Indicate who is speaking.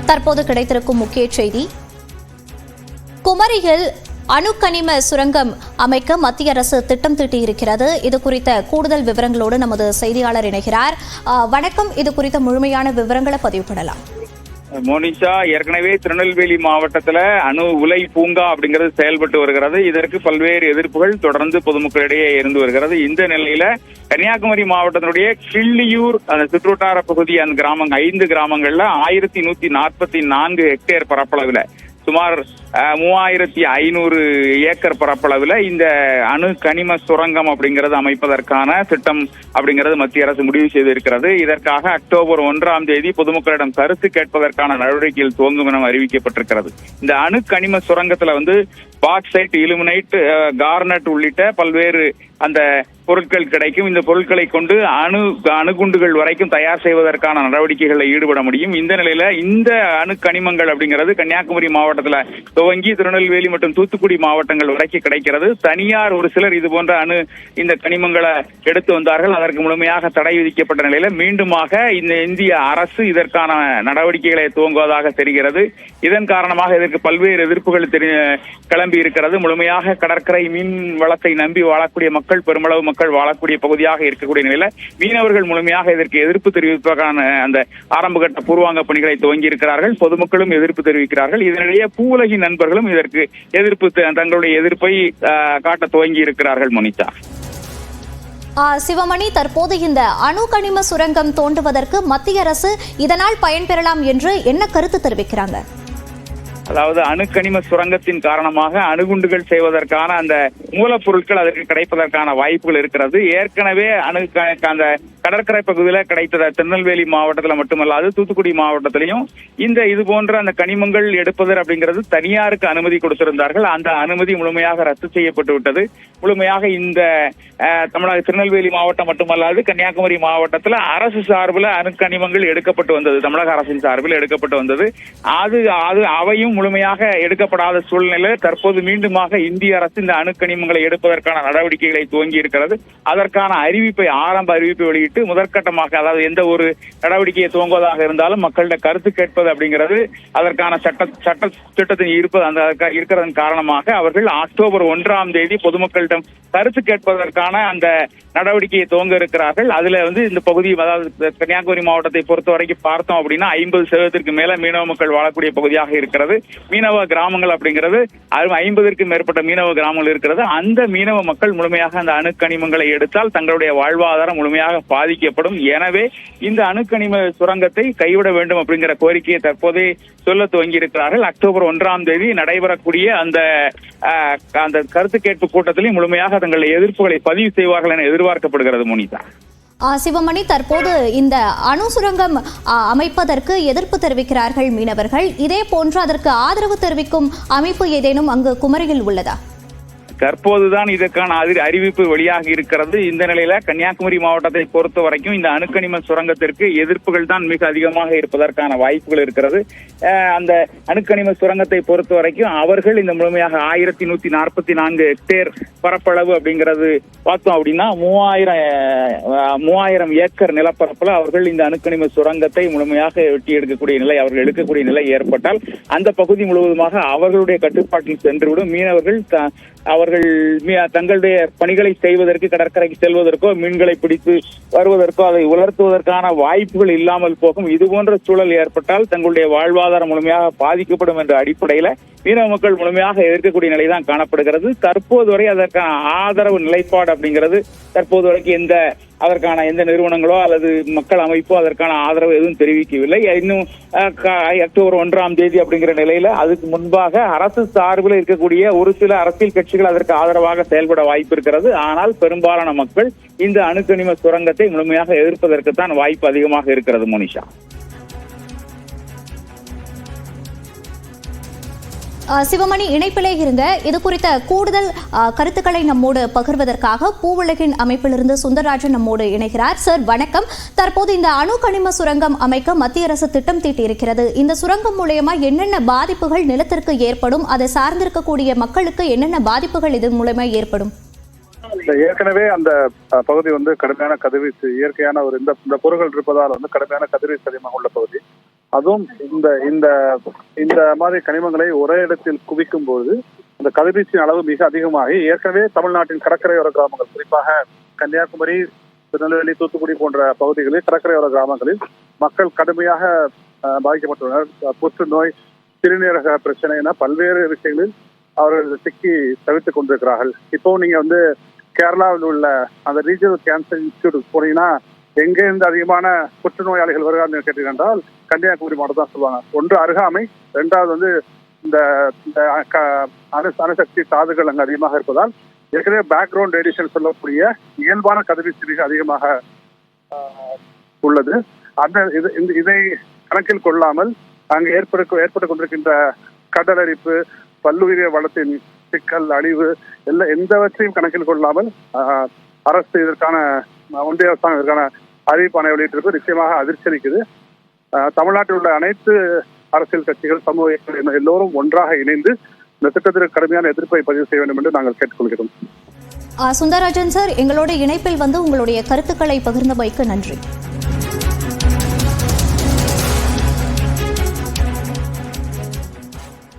Speaker 1: தற்போது கிடைத்திருக்கும் முக்கிய செய்தி, குமரியில் அணுக்கனிம சுரங்கம் அமைக்க மத்திய அரசு திட்டம் தீட்டியிருக்கிறது. இது குறித்த கூடுதல் விவரங்களோடு நமது செய்தியாளர் இணைகிறார். வணக்கம், இது குறித்த முழுமையான விவரங்களை பதிவு பண்ணலாம்.
Speaker 2: மோனிஷா, ஏற்கனவே திருநெல்வேலி மாவட்டத்துல அணு உலை பூங்கா அப்படிங்கிறது செயல்பட்டு வருகிறது. இதற்கு பல்வேறு எதிர்ப்புகள் தொடர்ந்து பொதுமக்களிடையே இருந்து வருகிறது. இந்த நிலையில கன்னியாகுமரி மாவட்டத்தினுடைய கிள்ளியூர் அந்த சுற்றுவட்டார பகுதி அந்த கிராமங்கள் 5 கிராமங்கள்ல 1144 ஹெக்டேர் பரப்பளவுல சுமார் 3500 ஏக்கர் பரப்பளவில் இந்த அணு கனிம சுரங்கம் அப்படிங்கிறது அமைப்பதற்கான திட்டம் அப்படிங்கிறது மத்திய அரசு முடிவு செய்திருக்கிறது. இதற்காக அக்டோபர் 1 பொதுமக்களிடம் கருத்து கேட்பதற்கான நடவடிக்கைகள் துவங்கும் என அறிவிக்கப்பட்டிருக்கிறது. இந்த அணு கனிம சுரங்கத்துல பாக்சைட், இலுமினைட், கார்னட் உள்ளிட்ட பல்வேறு அந்த பொருட்கள் கிடைக்கும். இந்த பொருட்களை கொண்டு அணுகுண்டுகள் வரைக்கும் தயார் செய்வதற்கான நடவடிக்கைகளில் ஈடுபட முடியும். இந்த நிலையில இந்த அணு கனிமங்கள் அப்படிங்கிறது கன்னியாகுமரி மாவட்டத்துல துவங்கி திருநெல்வேலி மற்றும் தூத்துக்குடி மாவட்டங்கள் வரைக்கும் கிடைக்கிறது. தனியார் ஒரு சிலர் இது போன்ற இந்த கனிமங்களை எடுத்து வந்தார்கள். அதற்கு முழுமையாக தடை விதிக்கப்பட்ட நிலையில மீண்டுமாக இந்த இந்திய அரசு இதற்கான நடவடிக்கைகளை துவங்குவதாக தெரிகிறது. இதன் காரணமாக இதற்கு பல்வேறு எதிர்ப்புகள் கிளம்பி இருக்கிறது. முழுமையாக கடற்கரை மீன் வளத்தை நம்பி வாழக்கூடிய மக்கள், பெருமளவு மக்கள் வாழக்கூடிய பகுதியாக இருக்கக்கூடிய நிலையில மீனவர்கள் முழுமையாக இதற்கு எதிர்ப்பு தெரிவிப்பதற்கான அந்த ஆரம்பகட்ட பூர்வாங்க பணிகளை துவங்கி இருக்கிறார்கள். பொதுமக்களும் எதிர்ப்பு தெரிவிக்கிறார்கள். இதனிடையே பூவுலகின் நண்பர்களும் இதற்கு தங்களுடைய எதிர்ப்பை காட்ட துவங்கி இருக்கிறார்கள். மோனிஷா,
Speaker 1: சிவமணி, தற்போது இந்த அணு கனிம சுரங்கம் தோண்டுவதற்கு மத்திய அரசு இதனால் பயன்பெறலாம் என்று என்ன கருத்து தெரிவிக்கிறாங்க?
Speaker 2: அதாவது அணுக்கனிம சுரங்கத்தின் காரணமாக அணுகுண்டுகள் செய்வதற்கான அந்த மூலப்பொருட்கள் அதற்கு கிடைப்பதற்கான வாய்ப்புகள் இருக்கிறது. ஏற்கனவே அந்த கடற்கரை பகுதியில் கிடைத்த திருநெல்வேலி மாவட்டத்தில் மட்டுமல்லாது தூத்துக்குடி மாவட்டத்திலையும் இது போன்ற அந்த கனிமங்கள் எடுப்பது அப்படிங்கிறது தனியாருக்கு அனுமதி கொடுத்திருந்தார்கள். அந்த அனுமதி முழுமையாக ரத்து செய்யப்பட்டு விட்டது. முழுமையாக இந்த தமிழக திருநெல்வேலி மாவட்டம் மட்டுமல்லாது கன்னியாகுமரி மாவட்டத்தில் அரசு சார்பில் அணுக்கனிமங்கள் எடுக்கப்பட்டு வந்தது. தமிழக அரசின் சார்பில் எடுக்கப்பட்டு வந்தது. அவையும் முழுமையாக எடுக்கப்படாத சூழ்நிலை தற்போது மீண்டுமாக இந்திய அரசு இந்த அணுக்கனிமங்களை எடுப்பதற்கான நடவடிக்கைகளை துவங்கி இருக்கிறது. அதற்கான ஆரம்ப அறிவிப்பை வெளியிட்டு முதற்கட்டமாக, அதாவது எந்த ஒரு நடவடிக்கையை துவங்குவதாக இருந்தாலும் மக்களிடம் கருத்து கேட்பது அப்படிங்கிறது அதற்கான சட்ட திட்டத்தில் இருக்கிறதன் காரணமாக அவர்கள் அக்டோபர் 1 பொதுமக்களிடம் கருத்து கேட்பதற்கான அந்த நடவடிக்கையை துவங்க இருக்கிறார்கள். அதுல இந்த பகுதி, அதாவது கன்னியாகுமரி மாவட்டத்தை பொறுத்த வரைக்கும் பார்த்தோம் அப்படின்னா 50% மேல மீனவ மக்கள் வாழக்கூடிய பகுதியாக இருக்கிறது. மீனவ கிராமங்கள் அப்படிங்கிறது 50க்கும் மேற்பட்ட மீனவ கிராமங்கள் இருக்கிறது. அந்த மீனவ மக்கள் முழுமையாக அந்த அணுக்கனிமங்களை எடுத்தால் தங்களுடைய வாழ்வாதாரம் முழுமையாக பாதிக்கப்படும். எனவே இந்த அணுக்கனிம சுரங்கத்தை கைவிட வேண்டும் அப்படிங்கிற கோரிக்கையை தற்போதே சொல்ல துவங்கி இருக்கிறார்கள். அக்டோபர் 1 நடைபெறக்கூடிய அந்த கருத்து கேட்பு கூட்டத்திலும் முழுமையாக தங்களுடைய எதிர்ப்புகளை பதிவு செய்வார்கள் என எதிர்பார்க்கப்படுகிறது. மோனிஷா,
Speaker 1: சிவமணி, தற்போது இந்த அணு சுரங்கம் அமைப்பதற்கு எதிர்ப்பு தெரிவிக்கிறார்கள் மீனவர்கள். இதே போன்று அதற்கு ஆதரவு தெரிவிக்கும் அமைப்பு ஏதேனும் அங்கு குமரியில் உள்ளதா?
Speaker 2: தற்போதுதான் இதற்கான அறிவிப்பு வெளியாகி இருக்கிறது. இந்த நிலையில கன்னியாகுமரி மாவட்டத்தை பொறுத்த வரைக்கும் இந்த அணுக்கனிம சுரங்கத்திற்கு எதிர்ப்புகள் தான் மிக அதிகமாக இருப்பதற்கான வாய்ப்புகள் இருக்கிறது. அந்த அணுக்கனிம சுரங்கத்தை பொறுத்த வரைக்கும் அவர்கள் இந்த முழுமையாக 1144 ஹெக்டேர் பரப்பளவு அப்படிங்கிறது பார்த்தோம் அப்படின்னா 3000 ஏக்கர் நிலப்பரப்புல அவர்கள் இந்த அணுக்கனிம சுரங்கத்தை முழுமையாக வெட்டி எடுக்கக்கூடிய நிலை, அவர்கள் எடுக்கக்கூடிய நிலை ஏற்பட்டால் அந்த பகுதி முழுவதுமாக அவர்களுடைய கட்டுப்பாட்டில் சென்றுவிடும். மீனவர்கள் அவர்கள் தங்களுடைய பணிகளை செய்வதற்கு கடற்கரைக்கு செல்வதற்கோ மீன்களை பிடித்து வருவதற்கோ அதை உலர்த்துவதற்கான வாய்ப்புகள் இல்லாமல் போகும். இது போன்ற சூழல் ஏற்பட்டால் தங்களுடைய வாழ்வாதாரம் முழுமையாக பாதிக்கப்படும் என்ற அடிப்படையில மீனவ மக்கள் முழுமையாக எதிர்க்கக்கூடிய நிலைதான் காணப்படுகிறது. தற்போது வரை அதற்கான ஆதரவு நிலைப்பாடு அப்படிங்கிறது தற்போது வரைக்கும் அதற்கான எந்த நிறுவனங்களோ அல்லது மக்கள் அமைப்போ அதற்கான ஆதரவு எதுவும் தெரிவிக்கவில்லை. இன்னும் அக்டோபர் 1 அப்படிங்கிற நிலையில அதுக்கு முன்பாக அரசு சார்பில் இருக்கக்கூடிய ஒரு சில அரசியல் கட்சிகள் அதற்கு ஆதரவாக செயல்பட வாய்ப்பு இருக்கிறது. ஆனால் பெரும்பாலான மக்கள் இந்த அணுக்கனிம சுரங்கத்தை முழுமையாக எதிர்ப்பதற்கு தான் வாய்ப்பு அதிகமாக இருக்கிறது. மோனிஷா,
Speaker 1: சிவமணி, இணைப்பிலே இருங்க. இது குறித்த கூடுதல் கருத்துக்களை நம்மோடு பகிர்வதற்காக பூவுலகின் அமைப்பிலிருந்து சுந்தரராஜன் நம்மோடு இணைகிறார். சார், வணக்கம். தற்போது இந்த அணு கனிம சுரங்கம் அமைக்க மத்திய அரசு திட்டம் தீட்டியிருக்கிறது. இந்த சுரங்கம் மூலமா என்னென்ன பாதிப்புகள் நிலத்திற்கு ஏற்படும், அதை சார்ந்திருக்கக்கூடிய மக்களுக்கு என்னென்ன பாதிப்புகள் இதன் மூலமா ஏற்படும்?
Speaker 3: ஏற்கனவே அந்த பகுதி கடுமையான கதிர்வீச்சு, இயற்கையான ஒரு இந்த பொருட்கள் இருப்பதால் கடுமையான கதிர்வீச்சு அதிகமாக உள்ள பகுதி. அதுவும் இந்த இந்த இந்த மாதிரி கனிமங்களை ஒரே இடத்தில் குவிக்கும் போது அந்த கதிர்வீச்சின் அளவு மிக அதிகமாகி ஏற்கனவே தமிழ்நாட்டின் கடற்கரையோர கிராமங்கள், குறிப்பாக கன்னியாகுமரி, திருநெல்வேலி, தூத்துக்குடி போன்ற பகுதிகளில் கடற்கரையோர கிராமங்களில் மக்கள் கடுமையாக பாதிக்கப்பட்டுள்ளனர். புற்றுநோய், சிறுநீரக பிரச்சனை என பல்வேறு விஷயங்களில் அவர்கள் சிக்கி தவித்துக் கொண்டிருக்கிறார்கள். இப்போ நீங்க கேரளாவில் உள்ள அந்த ரீஜனல் கேன்சர் இன்ஸ்டிடியூட் போனீங்கன்னா எங்கே இருந்து அதிகமான புற்றுநோயாளிகள் வருகிறார்கள் கேட்டீர்கள் கன்னியாகுமரி மாவட்டம் தான் சொல்லுவாங்க. ஒன்று அருகாமை, இரண்டாவது இந்த அணுசக்தி தாதுகள் அங்கு அதிகமாக இருப்பதால் ஏற்கனவே பேக்ரவுண்ட் ரேடியேஷன் சொல்லக்கூடிய இயல்பான கதிர்வீச்சு மிக அதிகமாக உள்ளது. இதை கணக்கில் கொள்ளாமல் அங்கு ஏற்பட்டு கொண்டிருக்கின்ற கடலரிப்பு, பல்லுயிரிய வளத்தின் சிக்கல், அழிவு எந்தவற்றையும் கணக்கில் கொள்ளாமல் அரசு இதற்கான ஒன்றிய அரசாங்கம் இதற்கான அறிவிப்பானை வெளியிட்டிருக்கு. நிச்சயமாக அதிர்ச்சி அளிக்குது. தமிழ்நாட்டில் உள்ள அனைத்து அரசியல் கட்சிகள், சமூக எல்லோரும் ஒன்றாக இணைந்து இந்த திட்டத்திற்கு கடுமையான எதிர்ப்பை பதிவு செய்ய வேண்டும் என்று நாங்கள் கேட்டுக்கொள்கிறோம்.
Speaker 1: சுந்தரராஜன் சார், எங்களோட இணைப்பில் உங்களுடைய கருத்துக்களை பகிர்ந்தமைக்கு நன்றி.